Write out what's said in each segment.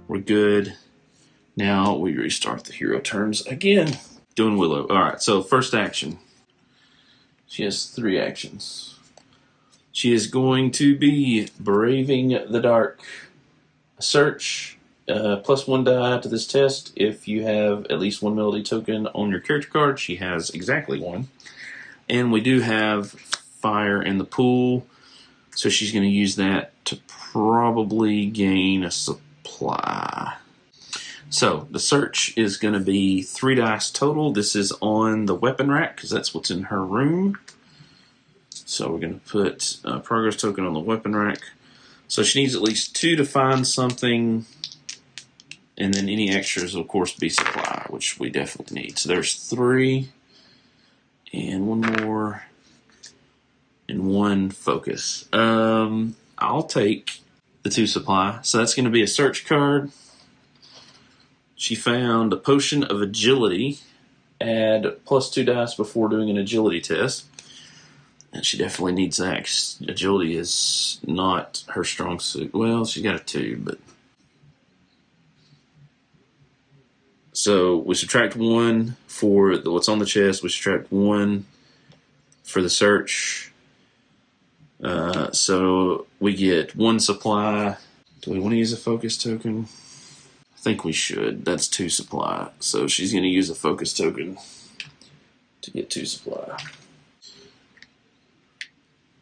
We're good. Now we restart the hero turns again. Doing Willow. Alright, so first action. She has 3 actions. She is going to be Braving the Dark. Search, +1 die to this test. If you have at least 1 melody token on your character card, she has exactly 1. And we do have fire in the pool, so she's going to use that to probably gain a supply. So the search is going to be 3 dice total. This is on the weapon rack because that's what's in her room. So we're going to put a progress token on the weapon rack. So she needs at least 2 to find something, and then any extras will of course be supply, which we definitely need. So there's 3, and 1 more, and 1 focus. I'll take the 2 supply. So that's going to be a search card. She found a potion of agility. Add +2 dice before doing an agility test. And she definitely needs that, 'cause agility is not her strong suit. Well, she got a 2, but... So we subtract 1 for what's on the chest. We subtract 1 for the search. So we get 1 supply. Do we want to use a focus token? I think we should. That's 2 supply. So she's going to use a focus token to get 2 supply.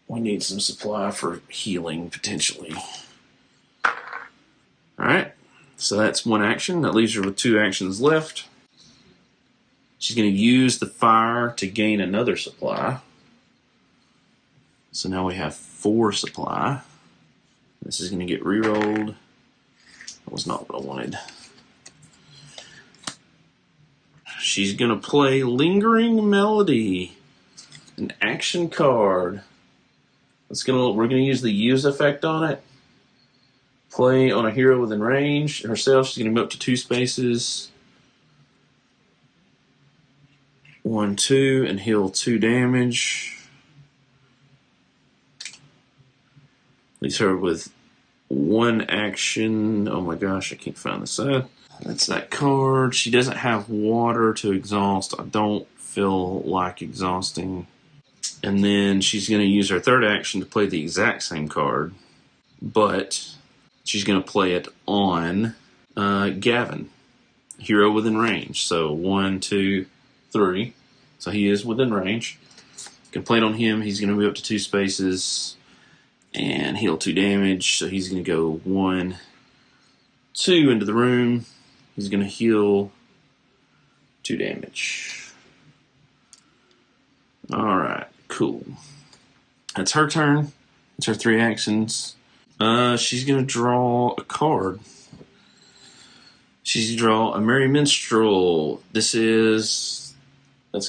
We need some supply for healing, potentially. Alright, so that's 1 action. That leaves her with 2 actions left. She's going to use the fire to gain another supply. So now we have 4 supply. This is going to get re-rolled. That was not what I wanted. She's going to play Lingering Melody, an action card. We're going to use the use effect on it. Play on a hero within range. Herself, she's going to move up to 2 spaces. 1, 2, and heal 2 damage. Leaves her with 1 action. Oh my gosh, I can't find the side. That's that card. She doesn't have water to exhaust. I don't feel like exhausting. And then she's going to use her 3rd action to play the exact same card, but she's going to play it on Gavin, hero within range. So 1, 2, 3. So he is within range. Can play it on him. He's going to move up to 2 spaces and heal 2 damage. So he's going to go 1, 2 into the room. He's going to heal 2 damage. All right. Cool. That's her turn. That's her 3 actions. She's going to draw a card. She's going to draw a Merry Minstrel. That's going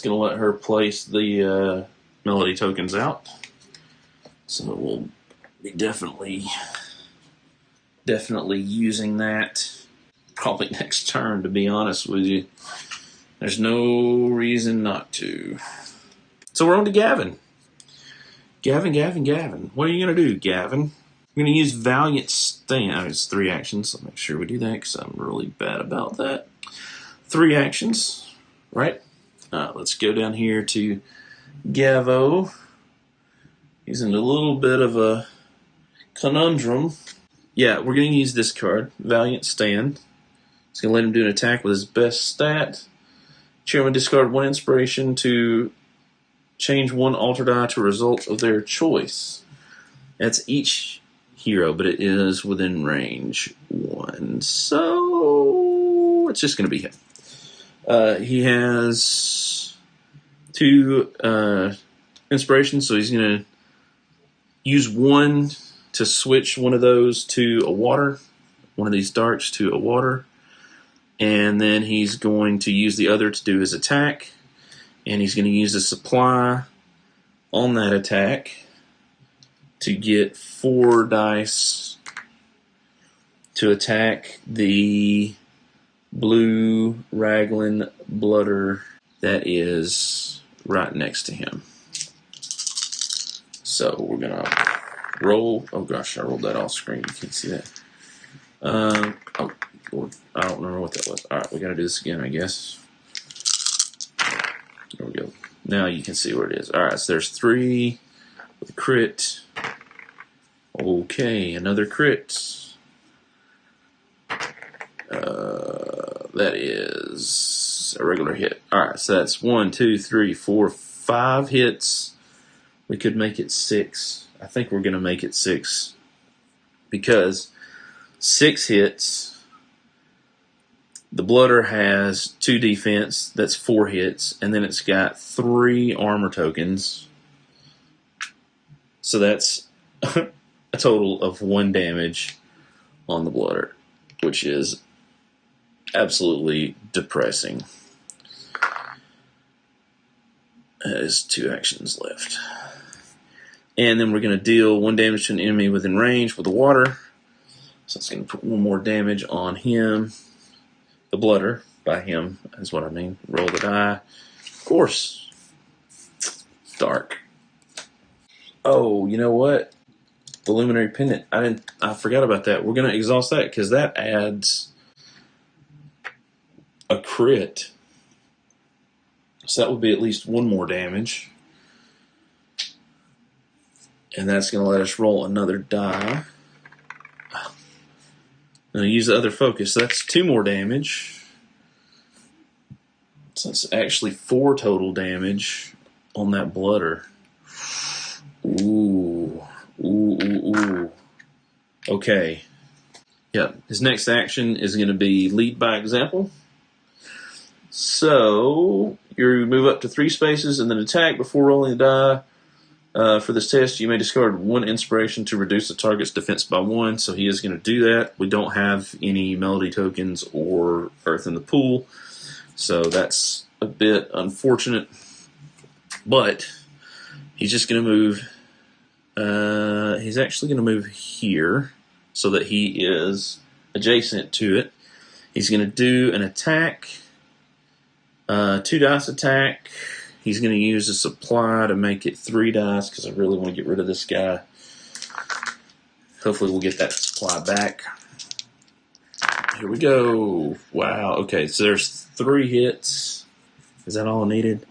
to let her place the melody tokens out. So we'll be definitely using that probably next turn, to be honest with you. There's no reason not to. So we're on to Gavin. Gavin. What are you going to do, Gavin? I'm going to use Valiant Stand. It's 3 actions, so make sure we do that because I'm really bad about that. 3 actions, right? Let's go down here to Gavo. He's in a little bit of a conundrum. Yeah, we're going to use this card, Valiant Stand. It's going to let him do an attack with his best stat. Chairman discard 1 inspiration to change 1 alter die to a result of their choice. That's each hero, but it is within range 1. So it's just going to be him. He has 2 inspirations, so he's going to use 1 to switch one of those to a water, one of these darts to a water, and then he's going to use the other to do his attack. And he's going to use a supply on that attack to get 4 dice to attack the blue raglan blooder that is right next to him. So we're going to roll. Oh gosh, I rolled that off screen. You can't see that. Oh, Lord, I don't remember what that was. All right, we got to do this again, I guess. There we go. Now you can see where it is. All right, so there's 3 with a crit. Okay, another crit. That is a regular hit. All right, so that's 1, 2, 3, 4, 5 hits. We could make it 6. I think we're going to make it 6 because 6 hits. The Blooder has 2 defense. That's 4 hits, and then it's got 3 armor tokens. So that's a total of 1 damage on the Blooder, which is absolutely depressing. There's 2 actions left. And then we're going to deal 1 damage to an enemy within range with the water. So it's going to put 1 more damage on him. The Blooder, by him, is what I mean. Roll the die. Of course. Dark. Oh, you know what? The Luminary Pendant. I forgot about that. We're going to exhaust that because that adds a crit. So that would be at least 1 more damage. And that's going to let us roll another die. I'm going to use the other focus. So that's 2 more damage. So it's actually 4 total damage on that Blooder. Ooh. Okay. Yeah, his next action is going to be lead by example. So you move up to 3 spaces and then attack before rolling the die. For this test, you may discard 1 inspiration to reduce the target's defense by 1. So he is going to do that. We don't have any melody tokens or earth in the pool. So that's a bit unfortunate. But he's just going to move. He's actually going to move here so that he is adjacent to it. He's going to do an attack. 2 dice attack. He's going to use a supply to make it 3 dice because I really want to get rid of this guy. Hopefully we'll get that supply back. Here we go. Wow. Okay, so there's 3 hits. Is that all I needed?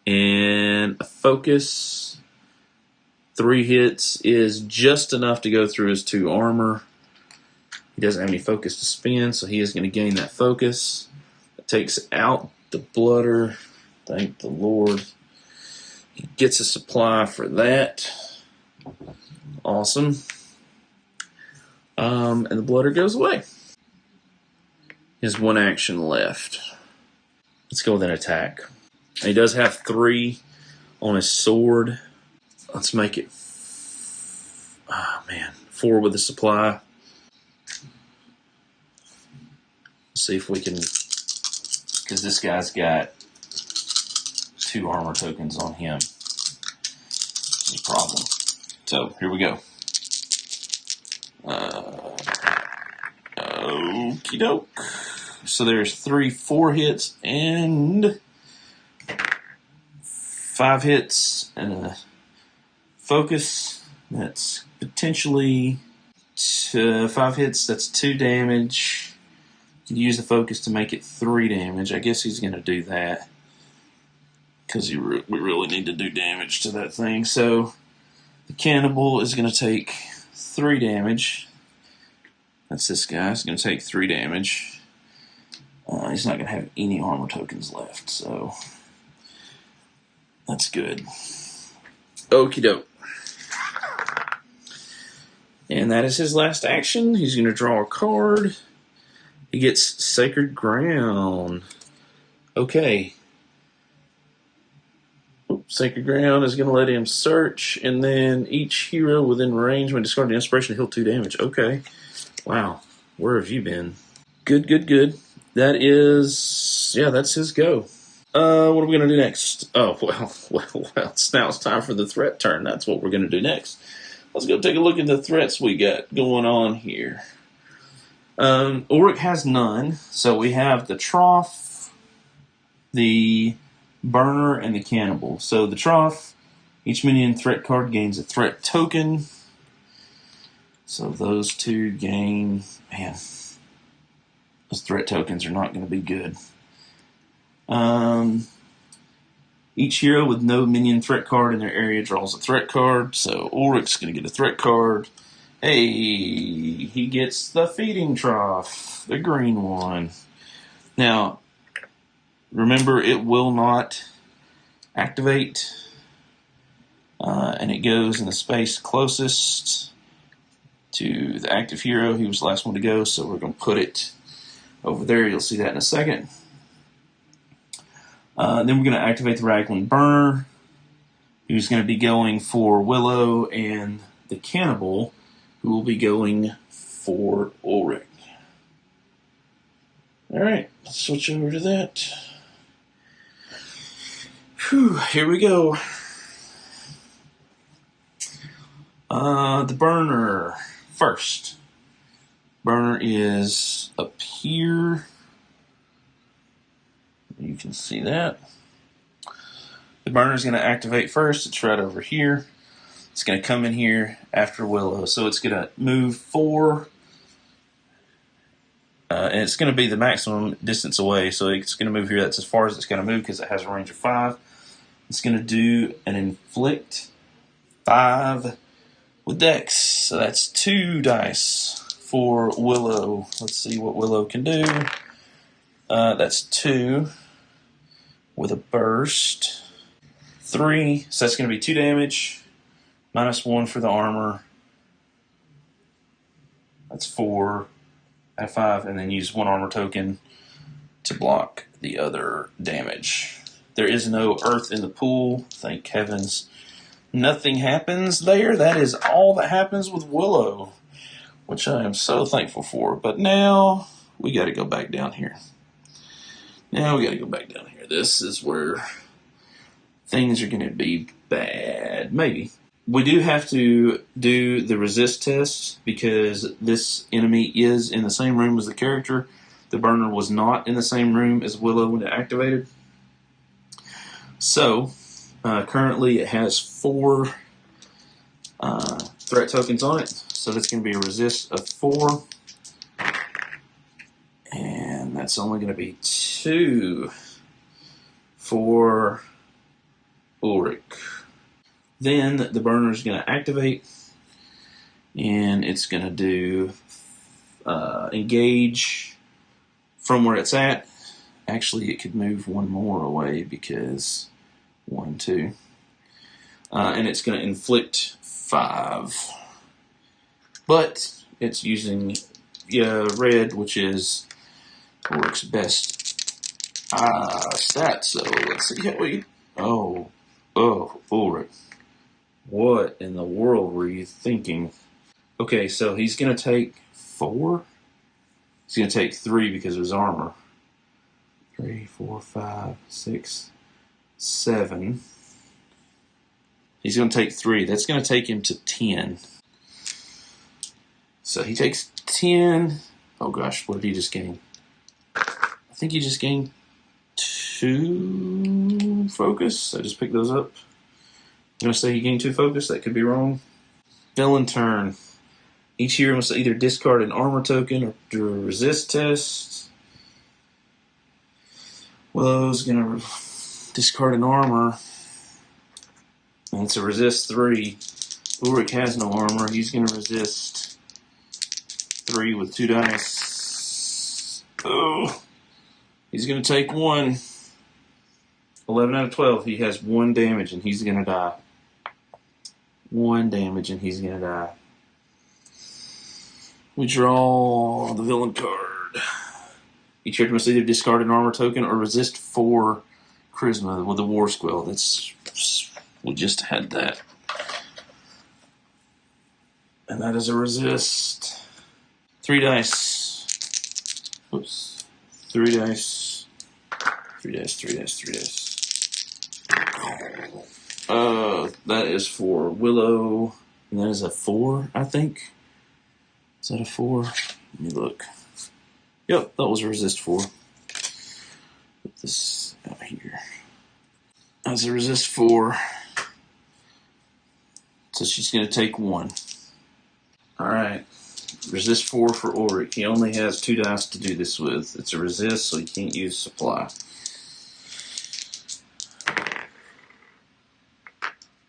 And a focus. 3 hits is just enough to go through his 2 armor. He doesn't have any focus to spend, so he is going to gain that focus. That takes out the Blooder. Thank the Lord. He gets a supply for that. Awesome. And the Blooder goes away. He has 1 action left. Let's go with an attack. He does have 3 on his sword. Let's make it 4 with the supply. Let's see if we can, because this guy's got 2 armor tokens on him. This is a problem. So here we go. Okie doke. So there's 4 hits and 5 hits and a focus. That's potentially 5 hits. That's 2 damage. You can use the focus to make it 3 damage. I guess he's going to do that because we really need to do damage to that thing. So the cannibal is going to take 3 damage. That's this guy. He's going to take 3 damage. He's not going to have any armor tokens left, so that's good. Okie doke. And that is his last action. He's going to draw a card. He gets Sacred Ground. Okay. Sacred Ground is going to let him search, and then each hero within range, when discarding inspiration, heal 2 damage. Okay. Wow. Where have you been? Good. That is, that's his go. What are we going to do next? Oh, well, now it's time for the threat turn. That's what we're going to do next. Let's go take a look at the threats we got going on here. Ulrich has none, so we have the Trough, the Burner, and the Cannibal. So the Trough Each minion threat card gains a threat token. So those two gain... Man, those threat tokens are not going to be good. Each hero with no minion threat card in their area draws a threat card. So Ulrich's going to get a threat card. Hey, he gets the feeding trough, the green one. Now, remember, it will not activate, and it goes in the space closest to the active hero. He was the last one to go, so we're going to put it over there. You'll see that in a second. Then we're going to activate the Raglan Burner, who's going to be going for Willow, and the Cannibal, who will be going for Ulrich. Alright, let's switch over to that. Whew, here we go. The burner first. Burner is up here. You can see that. The burner is going to activate first. It's right over here. It's going to come in here after Willow. So it's going to move 4. And it's going to be the maximum distance away. So it's going to move here. That's as far as it's going to move because it has a range of 5. It's going to do an inflict 5 with Dex. So that's 2 dice for Willow. Let's see what Willow can do. That's 2 with a burst. 3. So that's going to be 2 damage. -1 for the armor. That's 4 out of 5. And then use 1 armor token to block the other damage. There is no earth in the pool. Thank heavens. Nothing happens there. That is all that happens with Willow, which I am so thankful for. But now we got to go back down here. This is where things are going to be bad. Maybe. We do have to do the resist test because this enemy is in the same room as the character. The burner was not in the same room as Willow when it activated. So, currently it has 4 threat tokens on it. So that's going to be a resist of 4. And that's only going to be 2 for Ulrich. Then the burner is going to activate, and it's going to do engage from where it's at. Actually, it could move 1 more away because 1, 2. And it's going to inflict 5. But it's using red, which is Ulrich's best stat. So let's see how we... Oh, Ulrich. What in the world were you thinking? Okay, so he's going to take 4. He's going to take 3 because of his armor. 3, 4, 5, 6, 7. He's going to take 3. That's going to take him to 10. So he takes 10. Oh gosh, what did he just gain? I think he just gained 2 focus. I just picked those up. I'm going to say he gained 2 focus. That could be wrong. Villain turn. Each hero must either discard an armor token or do a resist test. Willow's going to discard an armor. And it's a resist 3. Ulrich has no armor. He's going to resist 3 with 2 dice. Oh. He's going to take 1. 11 out of 12. He has 1 damage and he's going to die. 1 damage and he's going to die. We draw the villain card. Each character must either discard an armor token or resist 4 charisma with the war squell. We just had that. And that is a resist. 3 dice. Oops. 3 dice. 3 dice, 3 dice, 3 dice. That is for Willow. And that is a 4, I think. Is that a 4? Let me look. Yep, that was a resist 4. Put this out here. That's a resist 4. So she's going to take 1. All right. Resist 4 for Ulrich. He only has 2 dice to do this with. It's a resist, so he can't use supply.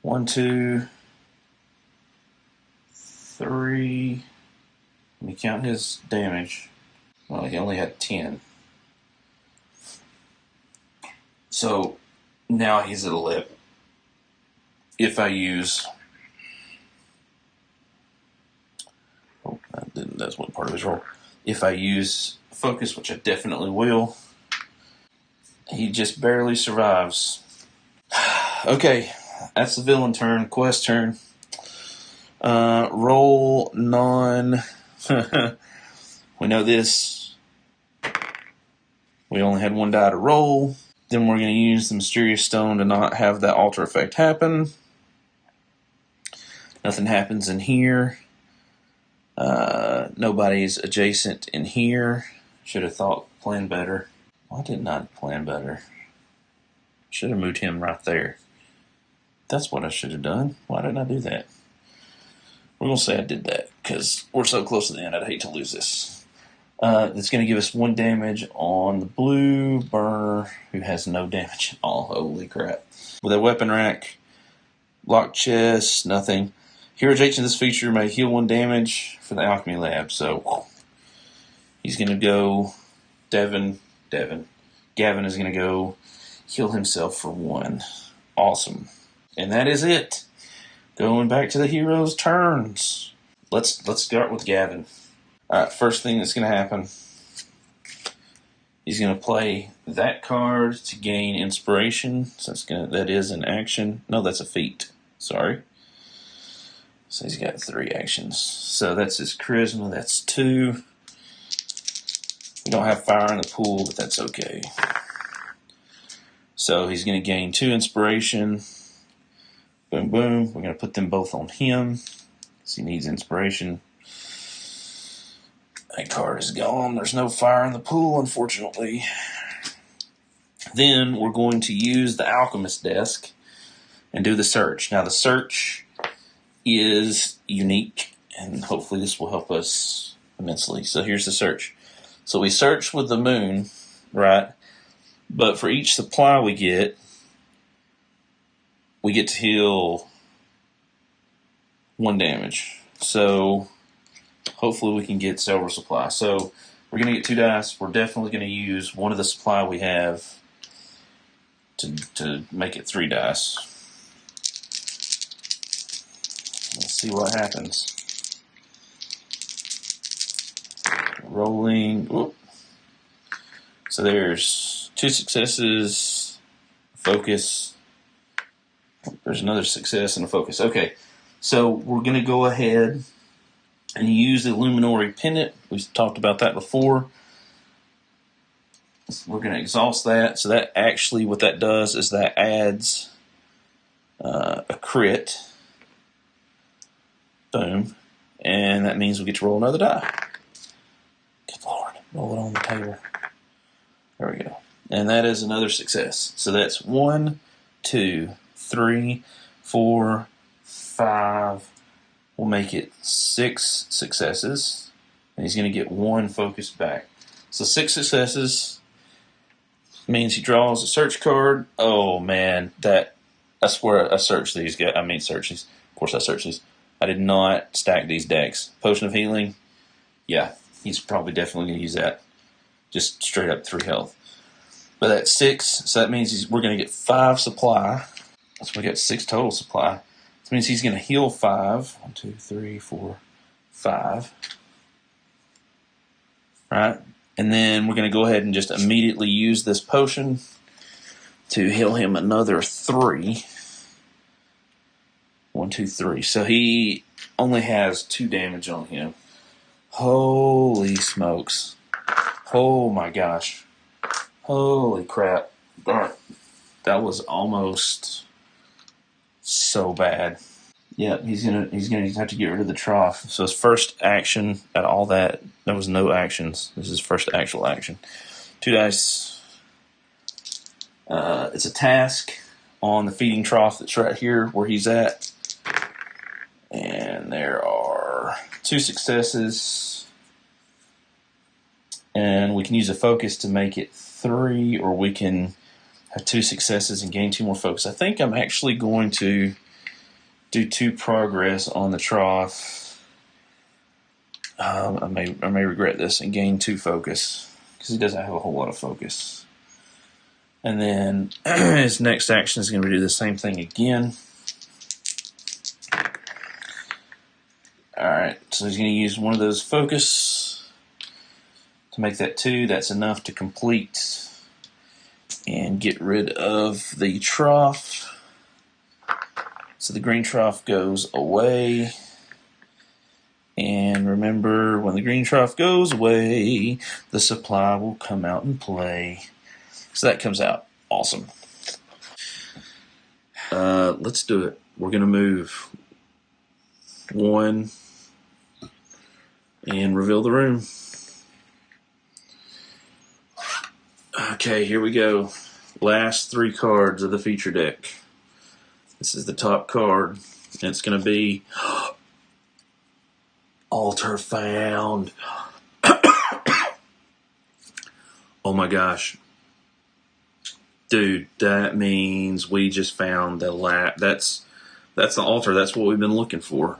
1, 2, 3. Let me count his damage. Well, he only had 10. So now he's at 11. If I use... Oh, that's one part of his roll. If I use focus, which I definitely will, he just barely survives. Okay, that's the villain turn. Quest turn. Roll non... We know this. We only had 1 die to roll. Then we're going to use the Mysterious Stone to not have that alter effect happen. Nothing happens in here. Nobody's adjacent in here. Should have planned better. Why didn't I plan better? Should have moved him right there. That's what I should have done. Why didn't I do that? We're going to say I did that because we're so close to the end. I'd hate to lose this. It's going to give us 1 damage on the blue burner, who has no damage at all. Holy crap. With a weapon rack, locked chest, nothing. Hero adjacent to this feature may heal 1 damage for the alchemy lab. So he's going to go... Gavin is going to go heal himself for 1. Awesome. And that is it. Going back to the hero's turns. Let's start with Gavin. All right, first thing that's going to happen, he's going to play that card to gain inspiration. So that is an action. No, that's a feat. Sorry. So he's got 3 actions. So that's his charisma. That's 2. We don't have fire in the pool, but that's okay. So he's going to gain 2 inspiration. Boom, boom. We're going to put them both on him because he needs inspiration. That card is gone. There's no fire in the pool, unfortunately. Then we're going to use the Alchemist desk and do the search. Now, the search is unique, and hopefully this will help us immensely. So here's the search. So we search with the moon, right? But for each supply we get to heal 1 damage. So hopefully we can get several supply. So we're going to get 2 dice. We're definitely going to use one of the supply we have to make it 3 dice. Let's see what happens. Rolling. Whoop. So there's 2 successes, focus. There's another success and a focus. Okay, so we're going to go ahead and use the Illuminori Pendant. We've talked about that before. We're going to exhaust that. So that actually, what that does is that adds a crit. Boom. And that means we get to roll another die. Good Lord. Roll it on the table. There we go. And that is another success. So that's 1, 2, 3, 4, 5. We'll make it 6 successes. And he's going to get 1 focus back. So 6 successes means he draws a search card. Oh, man. I swear I searched these. Search these. Of course I searched these. I did not stack these decks. Potion of Healing. Yeah, he's probably definitely going to use that. Just straight up 3 health. But that's 6, so that means we're going to get 5 supply. So we got 6 total supply. That means he's going to heal 5. 1, 2, 3, 4, 5. Right? And then we're going to go ahead and just immediately use this potion to heal him another 3. 1, 2, 3. So he only has 2 damage on him. Holy smokes. Oh my gosh. Holy crap. That was almost so bad. Yeah, he's gonna have to get rid of the trough. So his first action out of all that, there was no actions. This is his first actual action. 2 dice. It's a task on the feeding trough that's right here where he's at. And there are 2 successes. And we can use a focus to make it 3, or we can have 2 successes and gain 2 more focus. I think I'm actually going to do 2 progress on the trough. I may regret this and gain 2 focus, because he doesn't have a whole lot of focus. And then his next action is going to do the same thing again. Alright, so he's going to use one of those focus to make that 2. That's enough to complete and get rid of the trough. So the green trough goes away. And remember, when the green trough goes away, the supply will come out and play. So that comes out. Awesome. Let's do it. We're going to move 1 and reveal the room. Okay, here we go. Last 3 cards of the feature deck. This is the top card. And it's going to be Altar Found. Oh my gosh. Dude, that means we just found the that's the altar. That's what we've been looking for.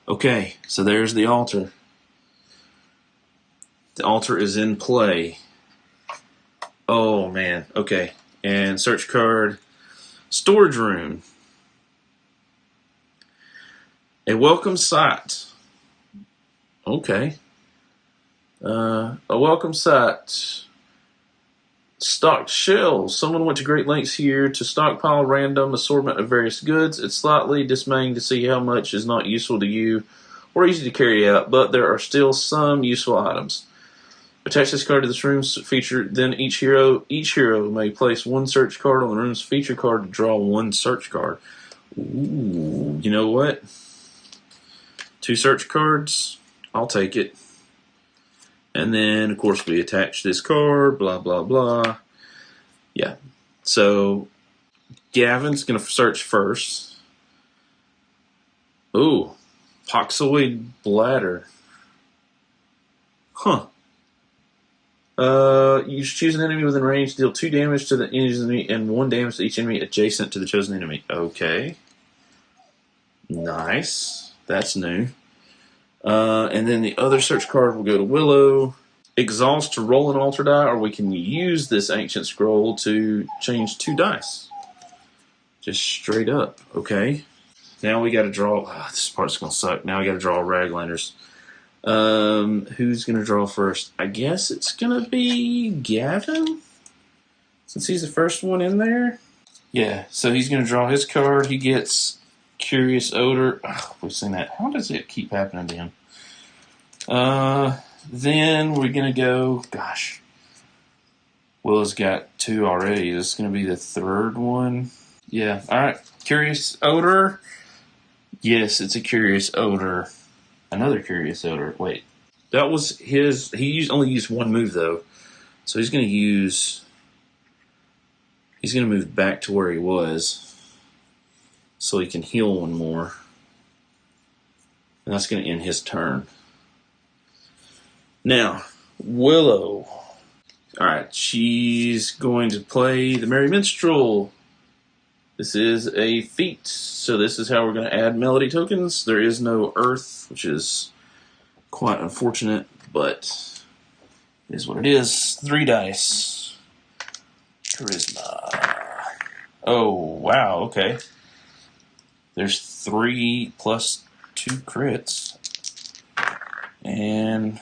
Okay, so there's the altar. The altar is in play. Oh man, okay. And search card, storage room. A welcome sight. Okay. A welcome sight. Stocked shelves. Someone went to great lengths here to stockpile random assortment of various goods. It's slightly dismaying to see how much is not useful to you or easy to carry out, but there are still some useful items. Attach this card to this room's feature, then each hero may place 1 search card on the room's feature card to draw 1 search card. Ooh, you know what? 2 search cards. I'll take it. And then, of course, we attach this card, blah, blah, blah. Yeah. So, Gavin's going to search first. Ooh. Poxoid bladder. Huh. You choose an enemy within range, deal 2 damage to the enemy and 1 damage to each enemy adjacent to the chosen enemy. Okay. Nice. That's new. And then the other search card will go to Willow. Exhaust to roll an altar die, or we can use this ancient scroll to change 2 dice. Just straight up. Okay. Now we got to draw. This part's going to suck. Now we got to draw Raglanders. Who's going to draw first? I guess it's going to be Gavin, since he's the first one in there. Yeah, so he's going to draw his card. He gets Curious Odor. We've seen that. How does it keep happening to him? Then we're going to go, gosh. Will's got 2 already. This is going to be the 3rd one. Yeah, alright. Curious Odor. Yes, it's a Curious Odor. Another Curious Odor. Wait. That was his. He only used 1 move, though. So he's going to use. He's going to move back to where he was, so he can heal 1 more. And that's going to end his turn. Now, Willow. Alright, she's going to play the Merry Minstrel. This is a feat, so this is how we're going to add melody tokens. There is no earth, which is quite unfortunate, but it is what it is. 3 dice. Charisma. Oh, wow, okay. There's 3 plus 2 crits. And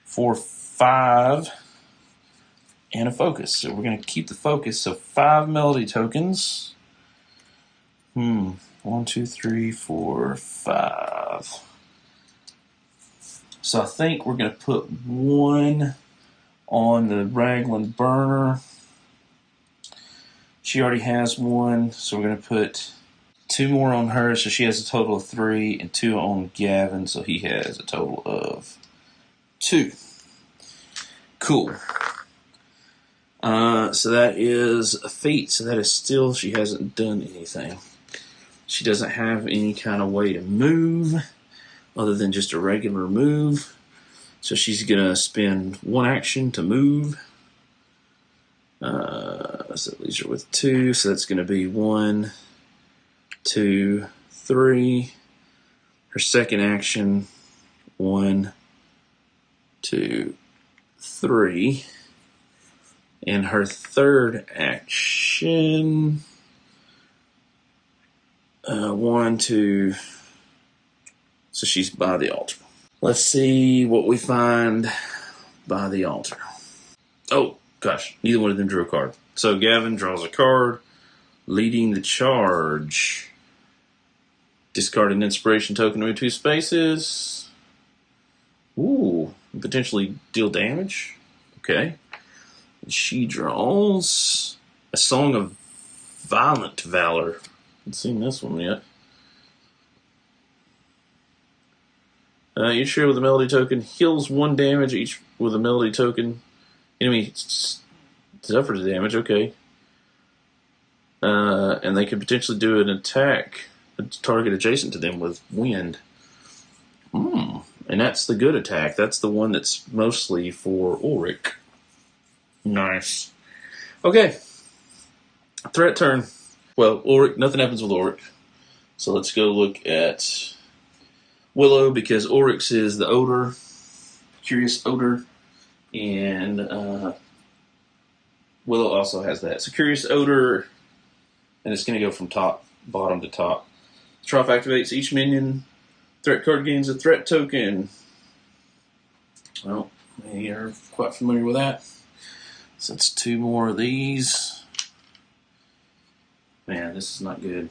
4, 5. And a focus. So we're going to keep the focus. So 5 melody tokens. 1, 2, 3, 4, 5. So I think we're going to put 1 on the Raglan Burner. She already has 1, so we're going to put 2 more on her, so she has a total of 3, and 2 on Gavin, so he has a total of 2. Cool. So that is a feat, so that is still, she hasn't done anything. She doesn't have any kind of way to move other than just a regular move. So she's going to spend one action to move. So that leaves her with 2. So that's going to be 1, 2, 3. Her second action, 1, 2, 3. And her third action, 1, 2. So she's by the altar. Let's see what we find by the altar. Oh, gosh, neither one of them drew a card. So Gavin draws a card, leading the charge. Discard an inspiration token with 2 spaces. Ooh, potentially deal damage. Okay. She draws a Song of Violent Valor. Haven't seen this one yet. Each trigger with a melody token heals 1 damage each with a melody token. Enemy suffers damage, okay. And they could potentially do an attack, a target adjacent to them with wind. And that's the good attack. That's the one that's mostly for Ulrich. Nice. Okay. Threat turn. Well, Ulrich, nothing happens with Ulrich. So let's go look at Willow, because Ulrich's is the odor, curious odor, and Willow also has that. So curious odor, and it's going to go from bottom to top. Trough activates each minion. Threat card gains a threat token. Well, you're quite familiar with that. So it's 2 more of these. Man, this is not good.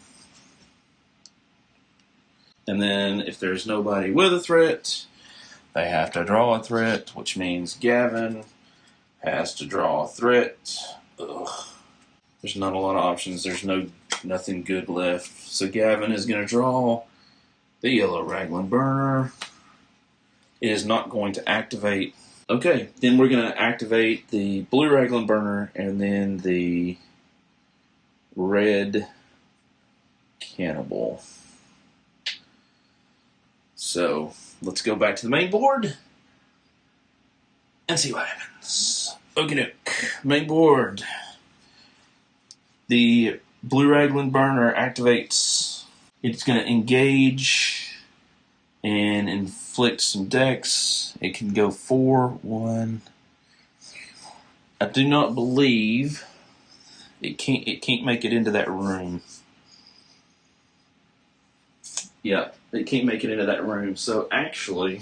And then if there's nobody with a threat, they have to draw a threat, which means Gavin has to draw a threat. Ugh. There's not a lot of options. There's nothing good left. So Gavin is going to draw the yellow Raglan Burner. It is not going to activate. Okay, then we're going to activate the blue Raglan Burner and then the red Cannibal. So let's go back to the main board and see what happens. Okie doke. Main board. The blue Raglan Burner activates. It's going to engage and inflict some dex. It can go 4, 1. I do not believe it can't make it into that room. Yeah, it can't make it into that room. So actually,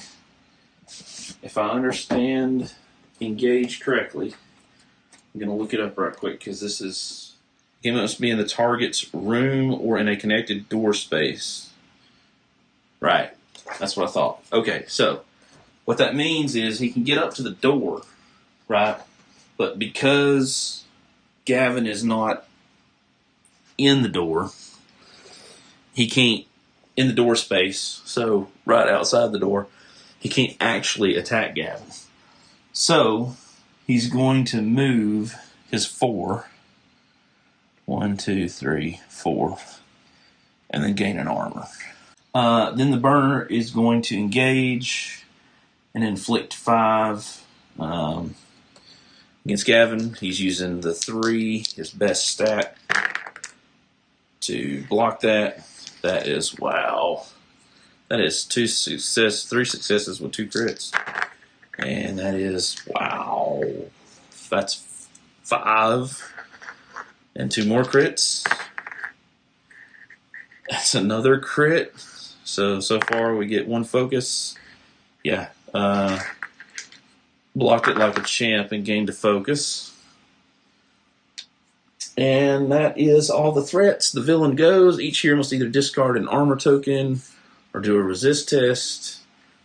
if I understand engage correctly, I'm going to look it up right quick, because this is, it must be in the target's room or in a connected door space. Right, that's what I thought. Okay, so what that means is he can get up to the door, right? But because Gavin is not in the door, he can't, in the door space, so right outside the door, he can't actually attack Gavin. So he's going to move his 4. 1, 2, 3, 4. And then gain an armor. Then the burner is going to engage and inflict 5 against Gavin. He's using the 3, his best stat, to block that. That is, wow. That is 3 successes with 2 crits. And that is, wow. That's 5. And 2 more crits. That's another crit. So far we get 1 focus. Yeah. Blocked it like a champ and gained a focus. And that is all the threats. The villain goes. Each hero must either discard an armor token or do a resist test.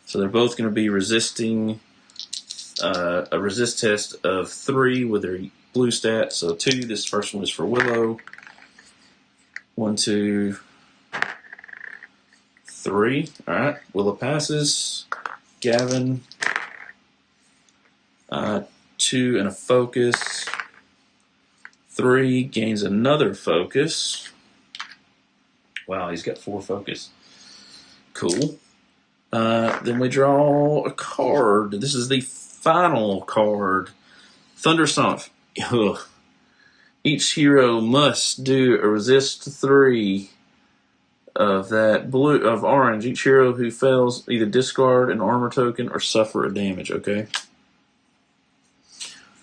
So they're both going to be resisting a resist test of 3 with their blue stat. So 2. This first one is for Willow. 1, 2, 3. All right. Willow passes. Gavin. 2 and a focus. 3 gains another focus. Wow, he's got 4 focus. Cool. Then we draw a card. This is the final card. Thunderstomp. Ugh. Each hero must do a resist 3 of that blue of orange. Each hero who fails either discard an armor token or suffer a damage. Okay.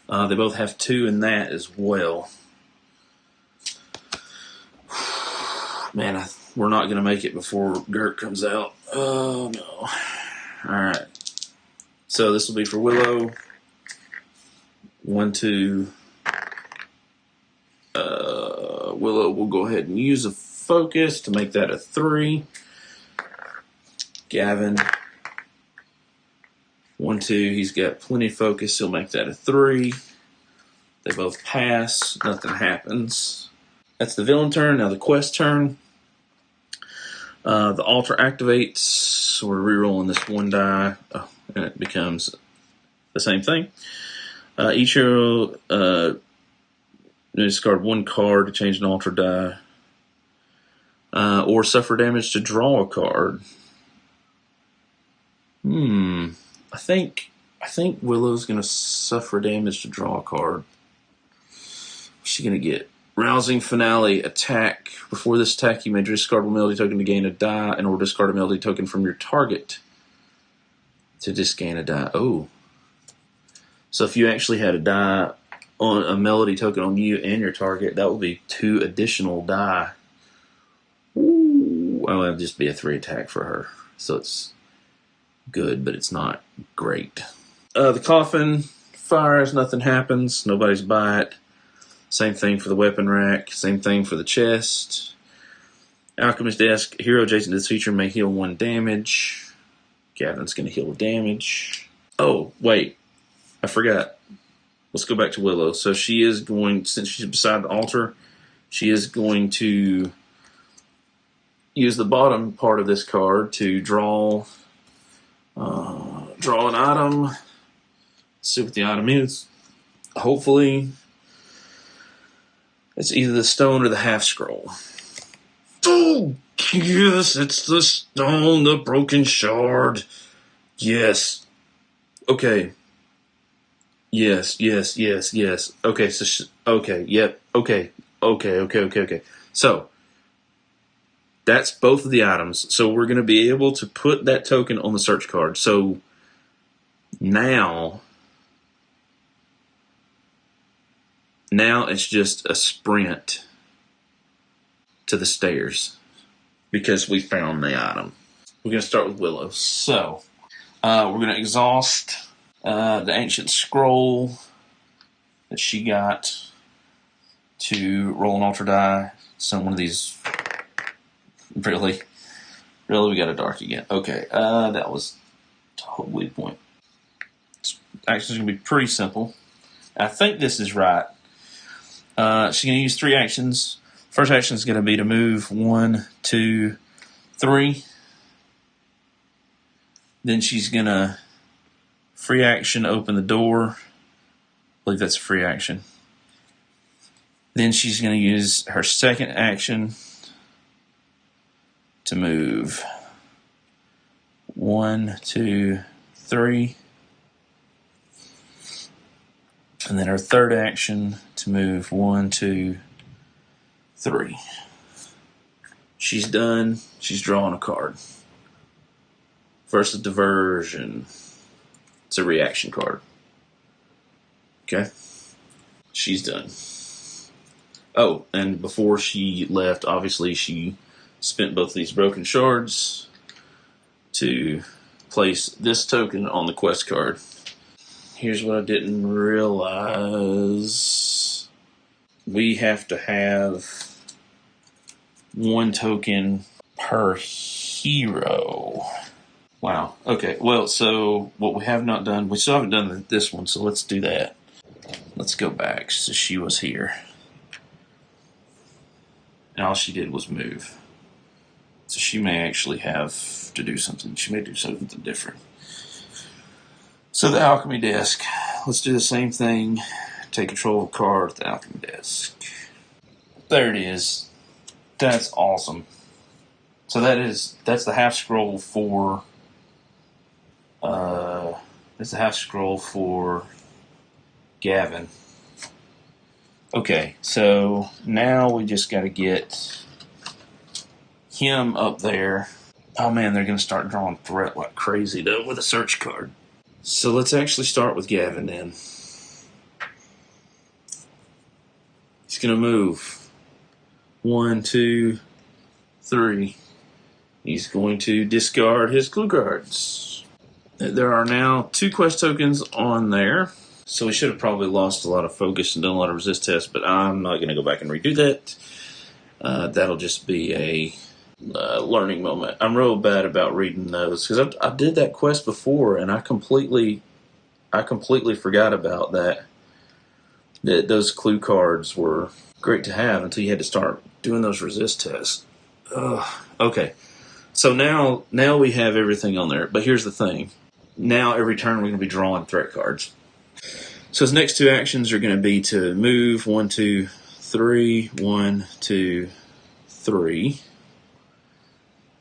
They both have 2 in that as well. Man, we're not going to make it before Gert comes out. Oh no! All right. So this will be for Willow. 1, 2. Willow will go ahead and use a focus to make that a 3. Gavin. 1, 2. He's got plenty of focus. He'll make that a 3. They both pass. Nothing happens. That's the villain turn. Now the quest turn. The altar activates. So we're rerolling this 1 die. Oh, and it becomes the same thing. Each hero discard 1 card to change an altar die. Or suffer damage to draw a card. I think Willow's going to suffer damage to draw a card. What's she going to get? Rousing Finale attack. Before this attack, you may discard a melody token to gain a die, and or discard a melody token from your target to disgain a die. Oh. So if you actually had a die on a melody token on you and your target, that will be 2 additional die. Ooh. Well, it'll just be a 3 attack for her. So it's good, but it's not great. The coffin fires, nothing happens, nobody's by it. Same thing for the weapon rack, same thing for the chest. Alchemist desk, hero adjacent to this feature may heal 1 damage. Gavin's going to heal damage. Oh, wait, I forgot. Let's go back to Willow. So she is going, since she's beside the altar, she is going to use the bottom part of this card to draw an item. Let's see what the item is. Hopefully, it's either the stone or the half scroll. Oh, yes, it's the stone, the broken shard. Yes. Okay. Yes. Okay, so, okay, yep, okay. So, that's both of the items. So we're going to be able to put that token on the search card. So, now it's just a sprint to the stairs because we found the item. We're going to start with Willow. So, we're going to exhaust the ancient scroll that she got to roll an altar die. So one of these, really, we got a dark again. Okay, that was totally the point. Action's going to be pretty simple. I think this is right. She's going to use 3 actions. First action is going to be to move 1, 2, 3. Then she's going to free action open the door. I believe that's a free action. Then she's going to use her second action to move 1, 2, 3. And then her third action to move 1, 2, 3. She's done. She's drawing a card. Versus Diversion. It's a reaction card. Okay? She's done. Oh, and before she left, obviously she spent both of these broken shards to place this token on the quest card. Here's what I didn't realize. We have to have 1 token per hero. Wow. Okay. Well, so what we have not done, we still haven't done this one, so let's do that. Let's go back. So she was here. And all she did was move. So she may actually have to do something. She may do something different. So the alchemy desk. Let's do the same thing. Take control of the card at the alchemy desk. There it is. That's awesome. So that's the half scroll for that's the half scroll for Gavin. Okay, so now we just got to get him up there. Oh man, they're going to start drawing threat like crazy though with a search card. So let's actually start with Gavin then. He's going to move 1, 2, 3. He's going to discard his clue cards. There are now 2 quest tokens on there. So we should have probably lost a lot of focus and done a lot of resist tests, but I'm not going to go back and redo that. That'll just be a learning moment. I'm real bad about reading those because I did that quest before and I completely forgot about that those clue cards were great to have until you had to start doing those resist tests. Okay, so now we have everything on there, but here's the thing. Now every turn we're going to be drawing threat cards. So his next 2 actions are going to be to move 1, 2, 3, 1, 2, 3.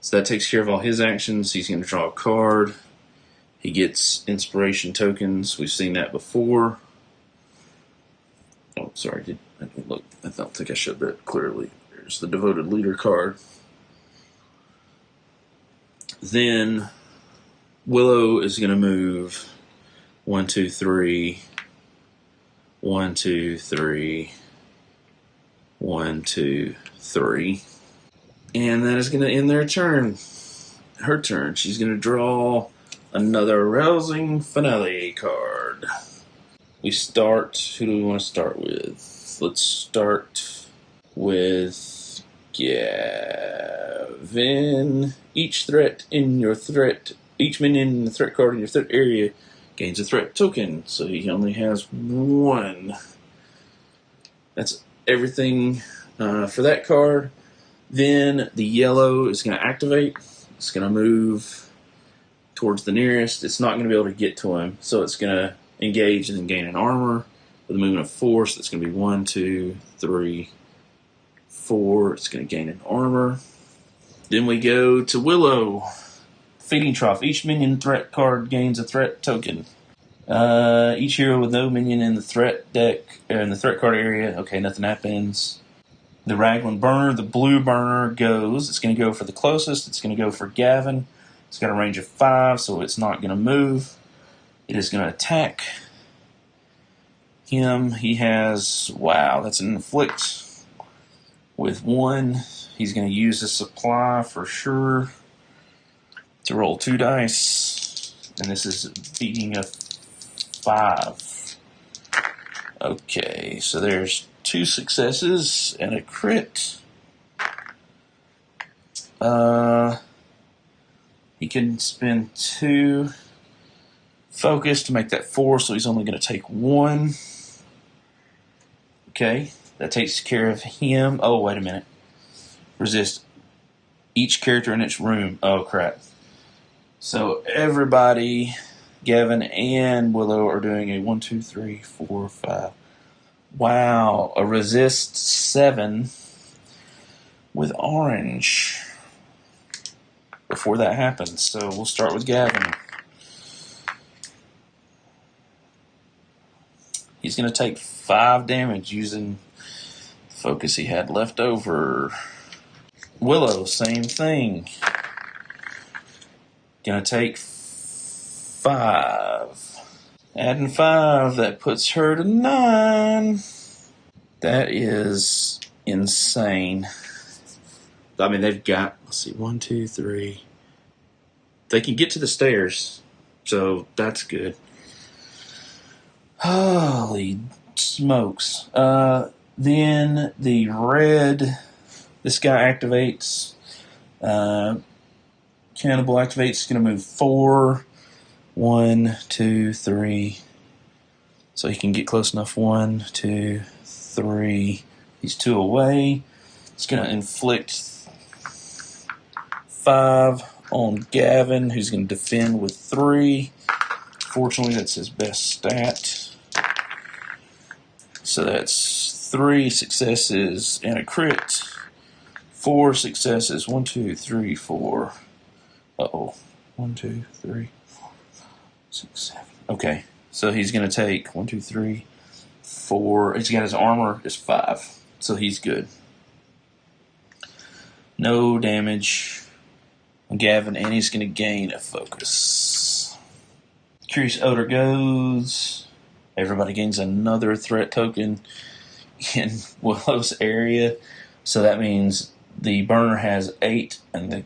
So that takes care of all his actions. He's going to draw a card. He gets inspiration tokens. We've seen that before. Oh, sorry. Look, I don't think I showed that clearly. There's the devoted leader card. Then Willow is going to move 1, 2, 3. 1, 2, 3. 1, 2, 3. And that is going to end their turn. Her turn. She's going to draw another rousing finale card. We start. Who do we want to start with? Let's start with Gavin. Each minion in the threat card in your threat area gains a threat token. So he only has 1. That's everything for that card. Then the yellow is going to activate. It's going to move towards the nearest. It's not going to be able to get to him. So it's going to engage and then gain an armor with a movement of 4. So it's going to be 1, 2, 3, 4. It's going to gain an armor. Then we go to Willow. Feeding Trough. Each minion threat card gains a threat token. Each hero with no minion in the threat deck, in the threat card area. Okay, nothing happens. The Raglan Burner, the blue burner goes. It's going to go for the closest. It's going to go for Gavin. It's got a range of 5, so it's not going to move. It is going to attack him. He has, wow, that's an inflict with 1. He's going to use a supply for sure to roll 2 dice. And this is beating a 5. Okay, so there's 2 successes and a crit. He can spend 2 focus to make that 4, so he's only going to take 1. Okay, that takes care of him. Oh, wait a minute. Resist each character in its room. Oh, crap. So everybody, Gavin and Willow, are doing a 1, 2, 3, 4, 5. Wow, a resist 7 with orange before that happens. So we'll start with Gavin. He's going to take 5 damage using focus he had left over. Willow, same thing. Going to take 5. Adding 5, that puts her to 9. That is insane. I mean, they've got, let's see, 1, 2, 3. They can get to the stairs, so that's good. Holy smokes. Then the red, this guy activates. Cannibal activates, going to move 4. 1, 2, 3. So he can get close enough. 1, 2, 3. He's 2 away. It's going to inflict 5 on Gavin, who's going to defend with 3. Fortunately, that's his best stat. So that's 3 successes and a crit 4 successes. 1, 2, 3, 4. Uh-oh. 1, 2, 3, 4, 6, 7. Okay. So he's going to take 1, 2, 3, 4. He's got his armor is 5. So he's good. No damage on Gavin, and he's going to gain a focus. Curious Odor goes. Everybody gains another threat token in Willow's area. So that means the burner has 8 and the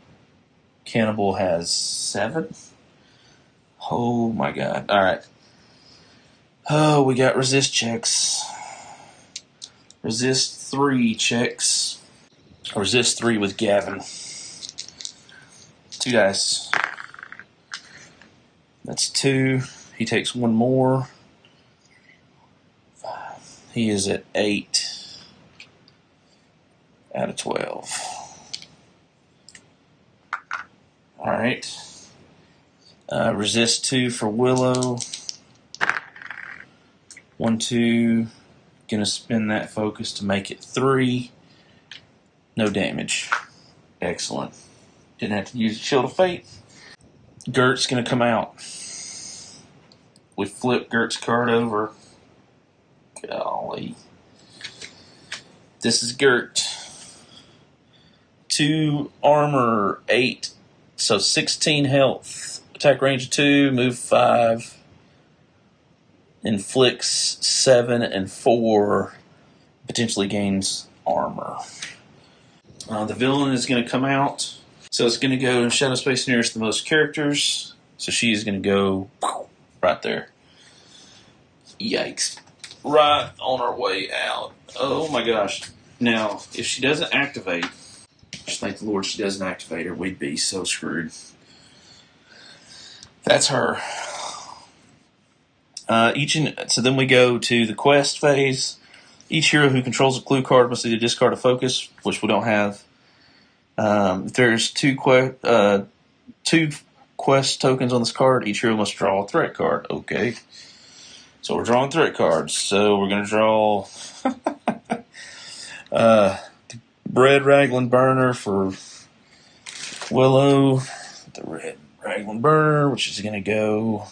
cannibal has 7. Oh my god. Alright. Oh, we got resist checks. Resist 3 checks. Resist 3 with Gavin. 2 dice. That's 2. He takes 1 more. 5. He is at 8 out of 12. Alright. Resist 2 for Willow. 1, 2. Gonna spin that focus to make it 3. No damage. Excellent. Didn't have to use the Shield of Fate. Gert's gonna come out. We flip Gert's card over. Golly. This is Gert. 2 armor, 8. So 16 health. Attack range of 2, move 5. Inflicts 7 and 4. Potentially gains armor. The villain is going to come out. So it's going to go in shadow space nearest the most characters. So she's going to go right there. Yikes. Right on her way out. Oh my gosh. Now, if she doesn't activate, just thank the Lord she doesn't activate her, we'd be so screwed. That's her. So then we go to the quest phase. Each hero who controls a clue card must either discard a focus, which we don't have. If there's 2 quest tokens on this card, each hero must draw a threat card. Okay. So we're drawing threat cards. So we're going to draw the Red Raglan Burner for Willow. The Red Raglan Burner, which is going to go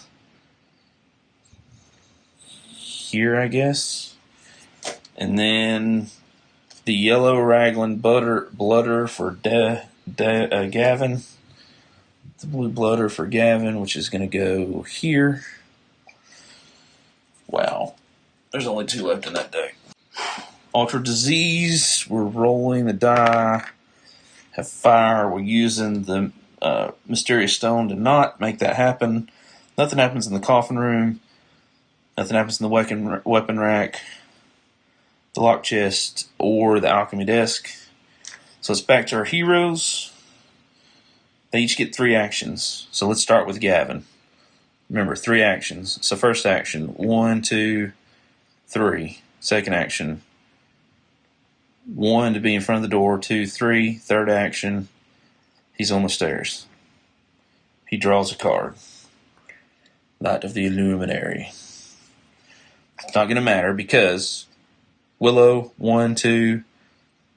here, I guess. And then the Yellow Raglan Blooder for Gavin. The Blue Blooder for Gavin, which is going to go here. Wow. There's only 2 left in that deck. Ultra Disease. We're rolling the die. Have fire. We're using the Mysterious Stone to not make that happen. Nothing happens in the coffin room. Nothing happens in the weapon rack, the lock chest, or the alchemy desk. So it's back to our heroes. They each get 3 actions. So let's start with Gavin. Remember, 3 actions. So first action, 1, 2, 3. Second action, 1 to be in front of the door, 2, 3. Third action, he's on the stairs. He draws a card. Light of the Illuminary. It's not going to matter because Willow, 1, 2,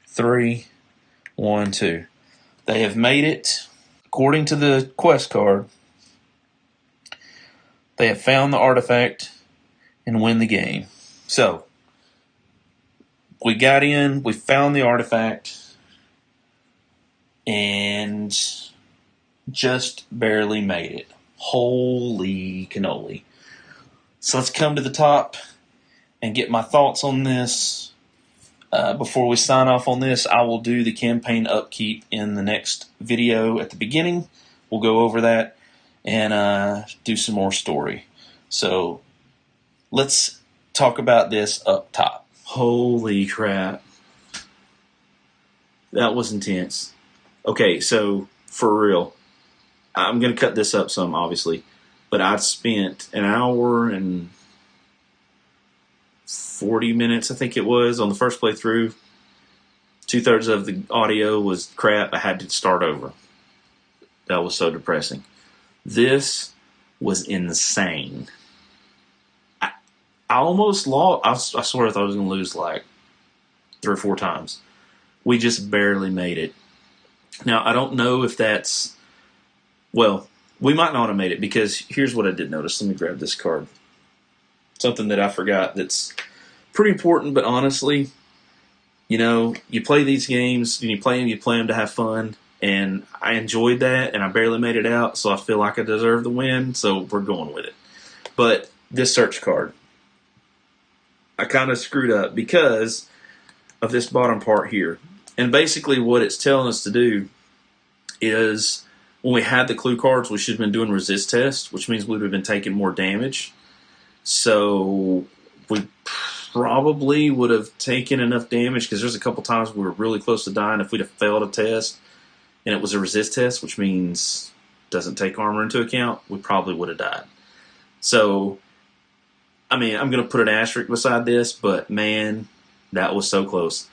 3, 1, 2. They have made it, according to the quest card, they have found the artifact and win the game. So, we got in, we found the artifact, and just barely made it. Holy cannoli. So let's come to the top and get my thoughts on this. Before we sign off on this, I will do the campaign upkeep in the next video at the beginning. We'll go over that and do some more story. So let's talk about this up top. Holy crap. That was intense. Okay, so for real, I'm going to cut this up some, obviously, but I'd spent an hour and 40 minutes, I think it was, on the first playthrough. 2/3 of the audio was crap. I had to start over. That was so depressing. This was insane. I almost lost. I swear I thought I was going to lose like 3 or 4 times. We just barely made it. Now, I don't know if that's, well, we might automate it, because here's what I did notice. Let me grab this card. Something that I forgot that's pretty important, but honestly, you play these games, and you play them to have fun, and I enjoyed that, and I barely made it out, so I feel like I deserve the win, so we're going with it. But this search card, I kind of screwed up because of this bottom part here. And basically what it's telling us to do is, when we had the clue cards, we should have been doing resist tests, which means we would have been taking more damage. So we probably would have taken enough damage, because there's a couple times we were really close to dying. If we'd have failed a test and it was a resist test, which means doesn't take armor into account, we probably would have died. So, I mean, I'm going to put an asterisk beside this, but man, that was so close.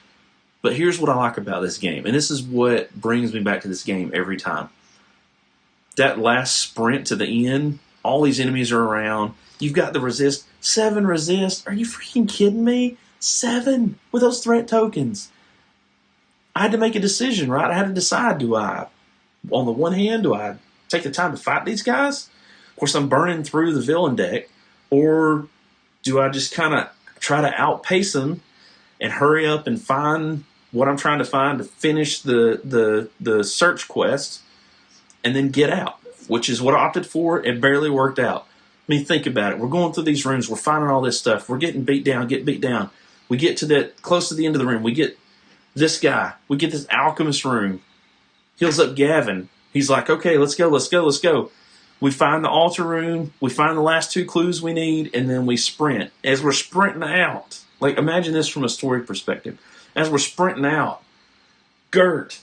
But here's what I like about this game, and this is what brings me back to this game every time. That last sprint to the end, all these enemies are around. You've got the resist. 7 resist. Are you freaking kidding me? 7 with those threat tokens. I had to make a decision, right? I had to decide, on the one hand, do I take the time to fight these guys? Of course, I'm burning through the villain deck. Or do I just kind of try to outpace them and hurry up and find what I'm trying to find to finish the search quest and then get out, which is what I opted for. It barely worked out. I mean, think about it. We're going through these rooms. We're finding all this stuff. We're getting beat down, We get to that, close to the end of the room. We get this guy. We get this alchemist room. Heals up Gavin. He's like, okay, let's go. We find the altar room. We find the last 2 clues we need, and then we sprint. As we're sprinting out, like, imagine this from a story perspective. As we're sprinting out, Gert,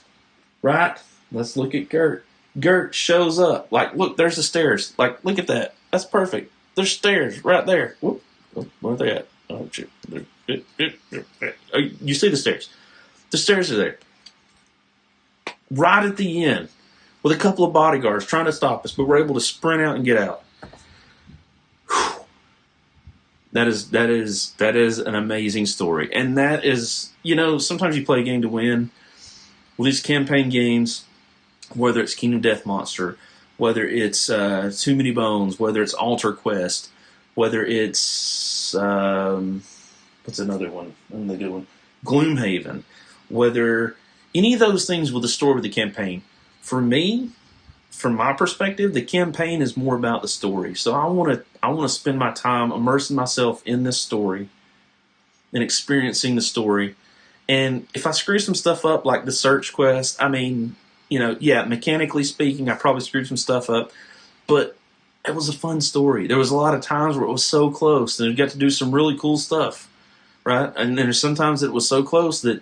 right? Let's look at Gert. Gert shows up. Like, look, there's the stairs. Like, look at that. That's perfect. There's stairs right there. Whoop. Where are they at? Oh, shit. Oh, you see the stairs. The stairs are there. Right at the end, with a couple of bodyguards trying to stop us, but we're able to sprint out and get out. Whew. That is an amazing story. And that is, sometimes you play a game to win. With these campaign games, whether it's Kingdom Death Monster, whether it's Too Many Bones, whether it's Altar Quest, whether it's what's another one? Another good one, Gloomhaven. Whether any of those things with the story with the campaign, for me, from my perspective, the campaign is more about the story. So I want to spend my time immersing myself in this story and experiencing the story. And if I screw some stuff up, like the search quest, I mean, mechanically speaking, I probably screwed some stuff up, but it was a fun story. There was a lot of times where it was so close, and you got to do some really cool stuff, right? And there's sometimes it was so close that,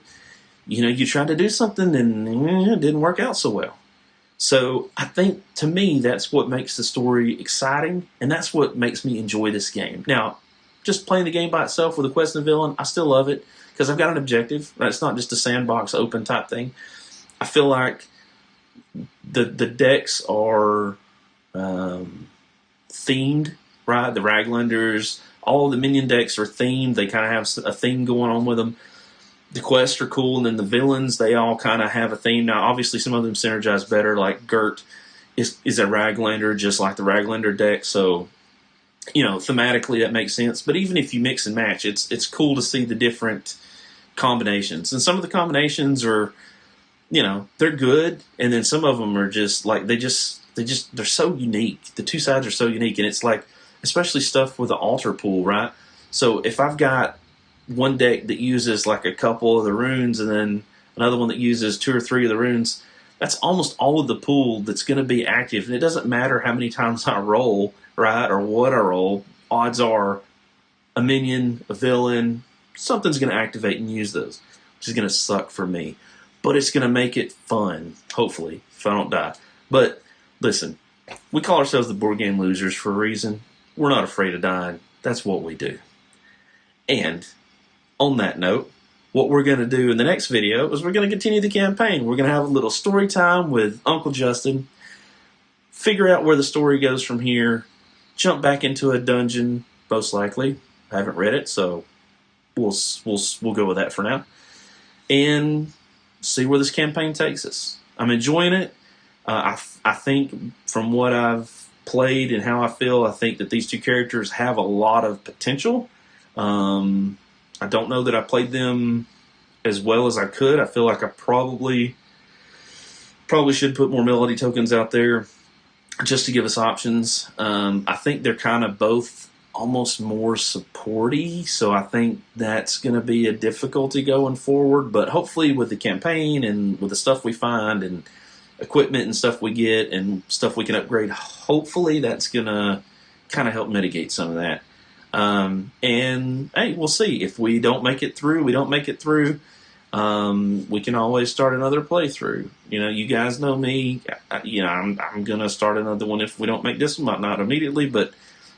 you tried to do something and it didn't work out so well. So I think, to me, that's what makes the story exciting, and that's what makes me enjoy this game. Now, just playing the game by itself with a quest and a villain, I still love it, because I've got an objective. Right? It's not just a sandbox open type thing. I feel like the decks are themed, right? The Raglanders, all the minion decks are themed. They kind of have a theme going on with them. The quests are cool, and then the villains, they all kind of have a theme. Now, obviously, some of them synergize better, like Gert is a Raglander, just like the Raglander deck, so, thematically that makes sense. But even if you mix and match, it's cool to see the different combinations. And some of the combinations are, they're good, and then some of them are just, like, they're so unique. The two sides are so unique, and it's like, especially stuff with the altar pool, right? So if I've got one deck that uses like a couple of the runes and then another one that uses 2 or 3 of the runes, that's almost all of the pool that's going to be active. And it doesn't matter how many times I roll, right, or what I roll. Odds are a minion, a villain, something's going to activate and use those, which is going to suck for me. But it's going to make it fun, hopefully, if I don't die. But listen, we call ourselves the Board Game Losers for a reason. We're not afraid of dying. That's what we do. And on that note, what we're going to do in the next video is we're going to continue the campaign. We're going to have a little story time with Uncle Justin, figure out where the story goes from here, jump back into a dungeon, most likely. I haven't read it, so we'll go with that for now, and see where this campaign takes us. I'm enjoying it. I think from what I've played and how I feel, I think that these two characters have a lot of potential. I don't know that I played them as well as I could. I feel like I probably should put more melody tokens out there just to give us options. I think they're kind of both almost more supporty, so I think that's going to be a difficulty going forward. But hopefully with the campaign and with the stuff we find and equipment and stuff we get and stuff we can upgrade, hopefully that's going to kind of help mitigate some of that. And hey, we'll see. If we don't make it through, we don't make it through. We can always start another playthrough. You know, you guys know me. I'm going to start another one if we don't make this one, not immediately, but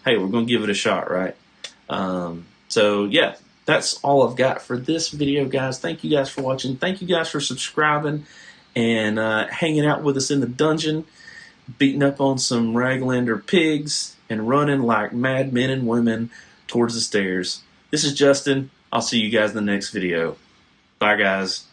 hey, we're going to give it a shot, right? So yeah, that's all I've got for this video, guys. Thank you guys for watching. Thank you guys for subscribing and hanging out with us in the dungeon, beating up on some Raglander pigs and running like mad men and women towards the stairs. This is Justin. I'll see you guys in the next video. Bye, guys.